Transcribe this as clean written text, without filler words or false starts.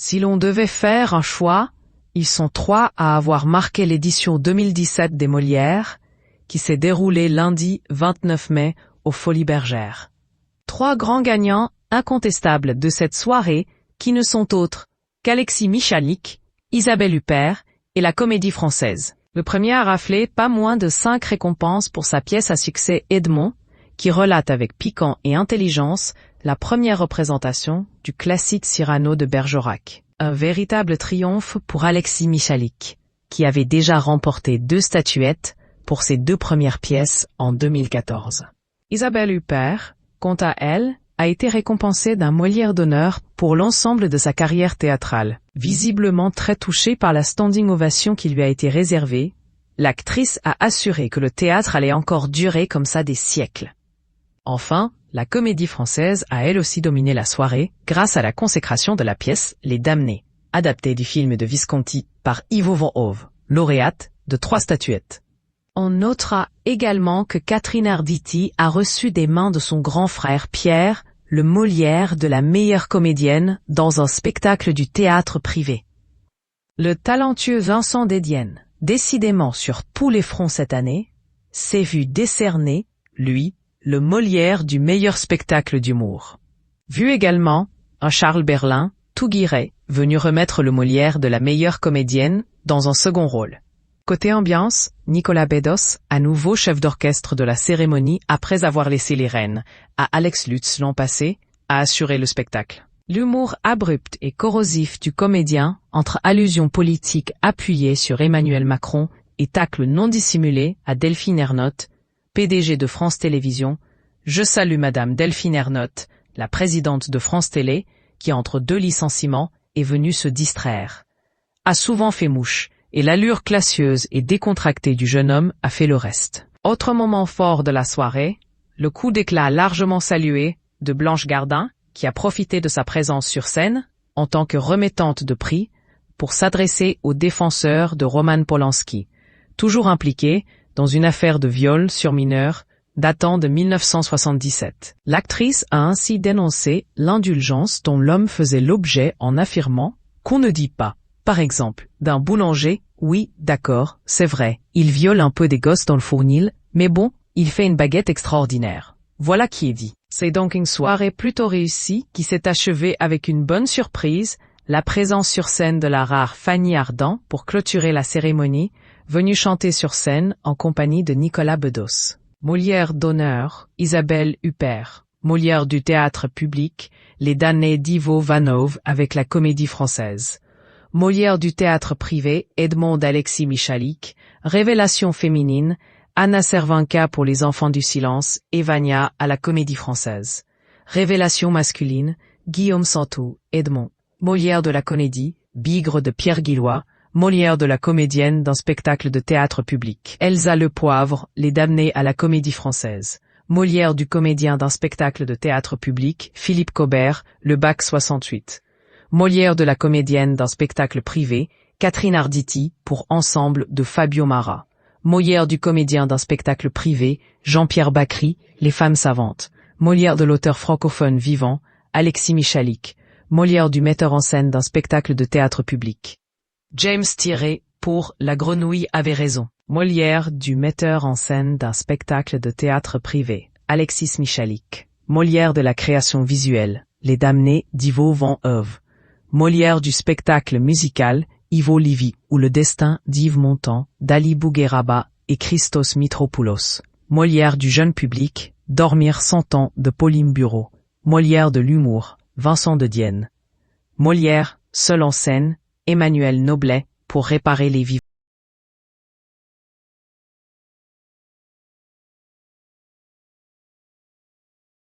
Si l'on devait faire un choix, ils sont 3 à avoir marqué l'édition 2017 des Molières, qui s'est déroulée lundi 29 mai aux Folies Bergères. 3 grands gagnants incontestables de cette soirée qui ne sont autres qu'Alexis Michalik, Isabelle Huppert et la Comédie Française. Le premier a raflé pas moins de 5 récompenses pour sa pièce à succès Edmond, qui relate avec piquant et intelligence la première représentation du classique Cyrano de Bergerac. Un véritable triomphe pour Alexis Michalik, qui avait déjà remporté 2 statuettes pour ses 2 premières pièces en 2014. Isabelle Huppert, quant à elle, a été récompensée d'un Molière d'honneur pour l'ensemble de sa carrière théâtrale. Visiblement très touchée par la standing ovation qui lui a été réservée, l'actrice a assuré que le théâtre allait encore durer comme ça des siècles. Enfin, la Comédie Française a elle aussi dominé la soirée grâce à la consécration de la pièce Les Damnés, adaptée du film de Visconti par Ivo van Hove, lauréate de 3 statuettes. On notera également que Catherine Arditi a reçu des mains de son grand frère Pierre le Molière de la meilleure comédienne dans un spectacle du théâtre privé. Le talentueux Vincent Dedienne, décidément sur tous les fronts cette année, s'est vu décerner, lui, le Molière du meilleur spectacle d'humour. Vu également un Charles Berlin, tout guiré, venu remettre le Molière de la meilleure comédienne dans un second rôle. Côté ambiance, Nicolas Bedos, à nouveau chef d'orchestre de la cérémonie après avoir laissé les rênes à Alex Lutz l'an passé, a assuré le spectacle. L'humour abrupt et corrosif du comédien, entre allusions politiques appuyées sur Emmanuel Macron et tacles non dissimulés à Delphine Ernotte, PDG de France Télévisions. Je salue Madame Delphine Ernotte, la présidente de France Télé, qui entre 2 licenciements est venue se distraire. A souvent fait mouche, et l'allure classieuse et décontractée du jeune homme a fait le reste. Autre moment fort de la soirée, le coup d'éclat largement salué de Blanche Gardin, qui a profité de sa présence sur scène, en tant que remettante de prix, pour s'adresser aux défenseurs de Roman Polanski, toujours impliqué dans une affaire de viol sur mineur datant de 1977. L'actrice a ainsi dénoncé l'indulgence dont l'homme faisait l'objet en affirmant qu'on ne dit pas, par exemple, d'un boulanger, oui, d'accord, c'est vrai, il viole un peu des gosses dans le fournil, mais bon, il fait une baguette extraordinaire. Voilà qui est dit. C'est donc une soirée plutôt réussie qui s'est achevée avec une bonne surprise, la présence sur scène de la rare Fanny Ardant pour clôturer la cérémonie, venue chanter sur scène en compagnie de Nicolas Bedos. Molière d'honneur, Isabelle Huppert. Molière du théâtre public, Les Damnés d'Ivo van Hove avec la Comédie Française. Molière du théâtre privé, Edmond d'Alexis Michalik. Révélation féminine, Anna Cervenka pour Les Enfants du Silence et Vania à la Comédie Française. Révélation masculine, Guillaume Santou, Edmond. Molière de la comédie, Bigre de Pierre Guillois. Molière de la comédienne d'un spectacle de théâtre public. Elsa Le Poivre, Les Damnés à la Comédie Française. Molière du comédien d'un spectacle de théâtre public, Philippe Cobert, Le Bac 68. Molière de la comédienne d'un spectacle privé, Catherine Arditi, pour Ensemble de Fabio Mara. Molière du comédien d'un spectacle privé, Jean-Pierre Bacry, Les Femmes Savantes. Molière de l'auteur francophone vivant, Alexis Michalik. Molière du metteur en scène d'un spectacle de théâtre public. James Thierry, pour La Grenouille avait raison. Molière du metteur en scène d'un spectacle de théâtre privé, Alexis Michalik. Molière de la création visuelle, Les Damnés d'Ivo van Hove. Molière du spectacle musical, Ivo Livy ou Le Destin d'Yves Montand, d'Ali Bougueraba et Christos Mitropoulos. Molière du jeune public, Dormir 100 ans de Pauline Bureau. Molière de l'humour, Vincent Dedienne. Molière, seul en scène, Emmanuel Noblet, pour Réparer les vivants.